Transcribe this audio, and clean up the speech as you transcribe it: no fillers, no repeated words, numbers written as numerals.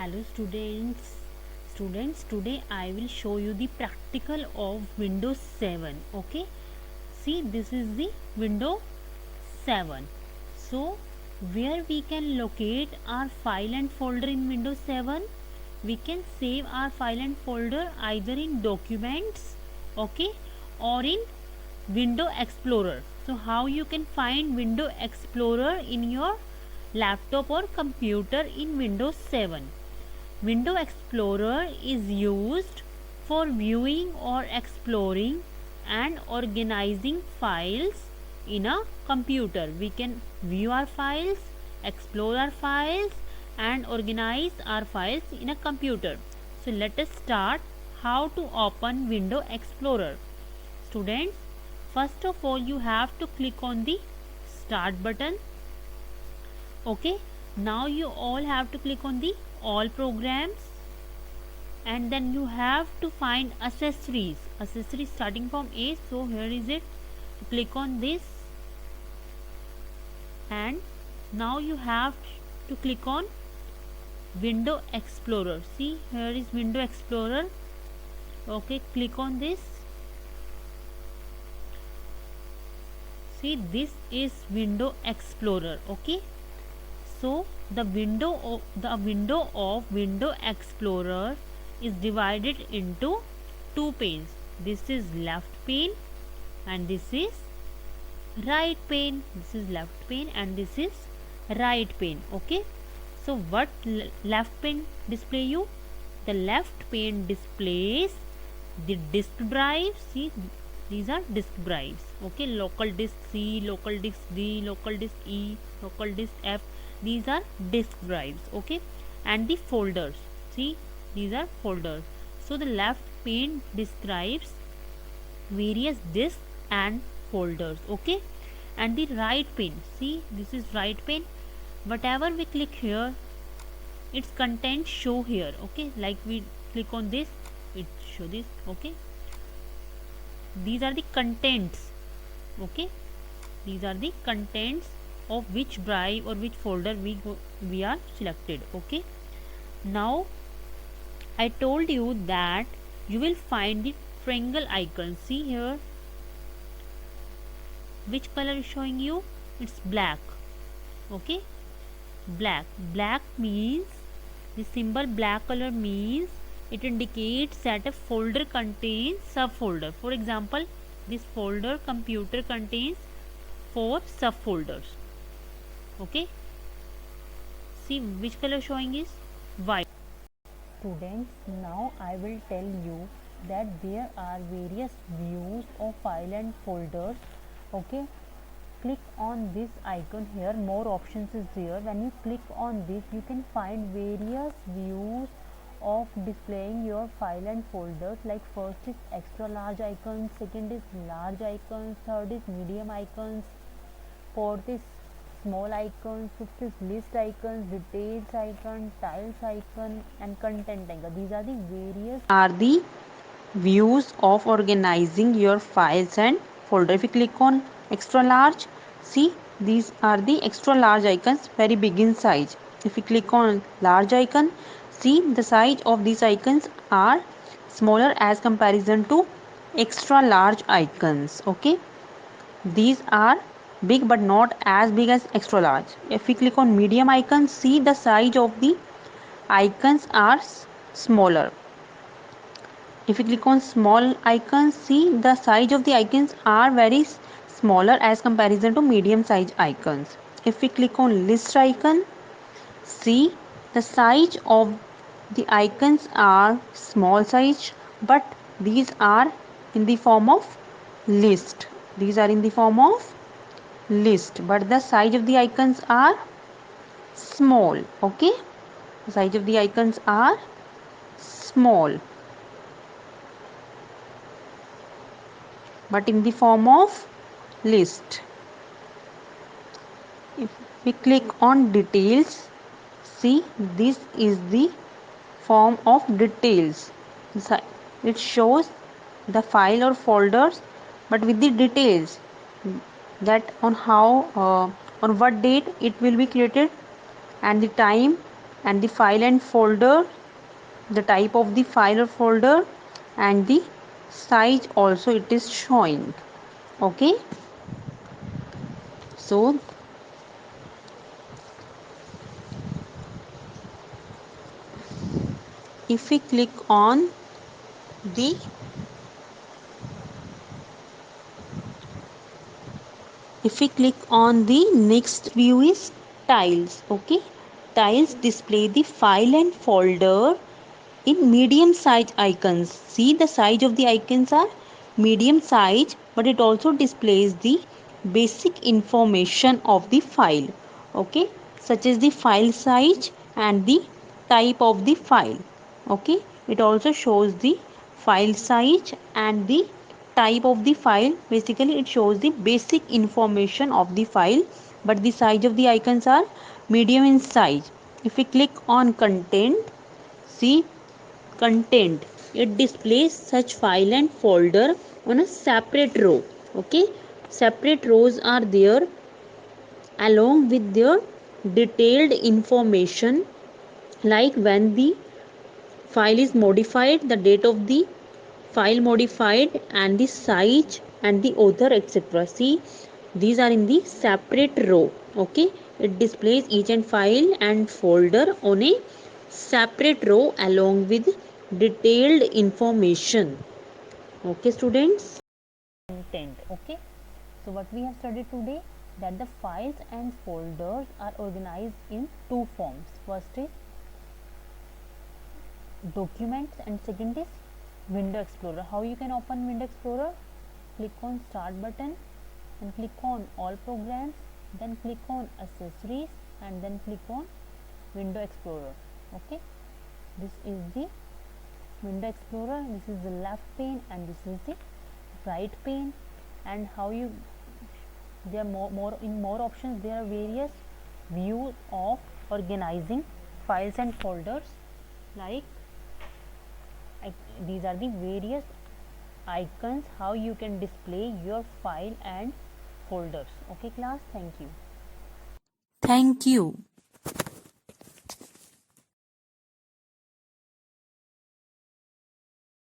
Hello students, today I will show you the practical of Windows 7. Okay, see, this is the Windows 7. So where we can locate our file and folder in Windows 7, we can save our file and folder either in documents, okay, or in Window Explorer. So how you can find Window Explorer in your laptop or computer in Windows 7? Window Explorer is used for viewing or exploring and organizing files in a computer. We can view our files, explore our files, and organize our files in a computer. So let us start how to open Window Explorer. Students, first of all you have to click on the start button. Okay, now you all have to click on the all programs, and then you have to find accessories starting from A. So here is it, click on this, and now you have to click on Window Explorer. See, here is Window Explorer. Okay, click on this. See, this is Window Explorer. Okay, so the window of Window Explorer is divided into two panes. This is left pane and this is right pane. This is left pane and this is right pane. Okay, so what left pane display you? The left pane displays the disk drive. See, these are disk drives. Okay, local disk C, local disk D, local disk E, local disk F. These are disk drives. Okay, and the folders. See, these are folders. So the left pane describes various disks and folders. Okay, and the right pane, see, this is right pane. Whatever we click here, its content show here. Okay, like we click on this, it show this. Okay, these are the contents. Okay, these are the contents of which drive or which folder we are selected. Okay, now I told you that you will find the triangle icon. See here, which color is showing you? It's black. Okay, black means, the symbol black color means it indicates that a folder contains subfolder. For example, this folder computer contains 4 subfolders. Okay, see which color showing is white. Students, now I will tell you that there are various views of file and folders. Okay, click on this icon here, more options is there. When you click on this, you can find various views of displaying your file and folders. Like first is extra large icons, second is large icons, third is medium icons, fourth is small icons, fifth is list icons, details icon, tiles icon, and content icon. These are the various views of organizing your files and folder. If you click on extra large, see, these are the extra large icons, very big in size. If you click on large icon, see, the size of these icons are smaller as comparison to extra large icons. Okay, these are big but not as big as extra large. If we click on medium icon, see, the size of the icons are smaller. If you click on small icons, see, the size of the icons are very smaller as comparison to medium size icons. If we click on list icon, see, the size of the icons are small size, but these are in the form of list. These are in the form of list, but the size of the icons are small. Okay, the size of the icons are small, but in the form of list. If we click on details, see, this is the form of details. It shows the file or folders, but with the details, that on how on what date it will be created and the time and the file and folder, the type of the file or folder, and the size also it is showing. Okay, so if we click on the if we click on the next view is tiles. Okay, tiles display the file and folder in medium size icons. See, the size of the icons are medium size, but it also displays the basic information of the file. Okay, such as the file size and the type of the file. Okay, it also shows the file size and the type of the file. Basically it shows the basic information of the file, but the size of the icons are medium in size. If we click on content, see, content, it displays such file and folder on a separate row. Okay, separate rows are there along with their detailed information, like when the file is modified, the date of the file modified, and the size and the author, etc. See, these are in the separate row. Okay, it displays each and file and folder on a separate row along with detailed information. Okay, students. Content. Okay, so what we have studied today, that the files and folders are organized in two forms. First is documents and second is window explorer. How you can open window explorer? Click on start button and click on all programs, then click on accessories and then click on window explorer. Okay, this is the window explorer, this is the left pane and this is the right pane. And how you, there are more options, there are various views of organizing files and folders, like these are the various icons how you can display your file and folders. Okay class, thank you. Thank you.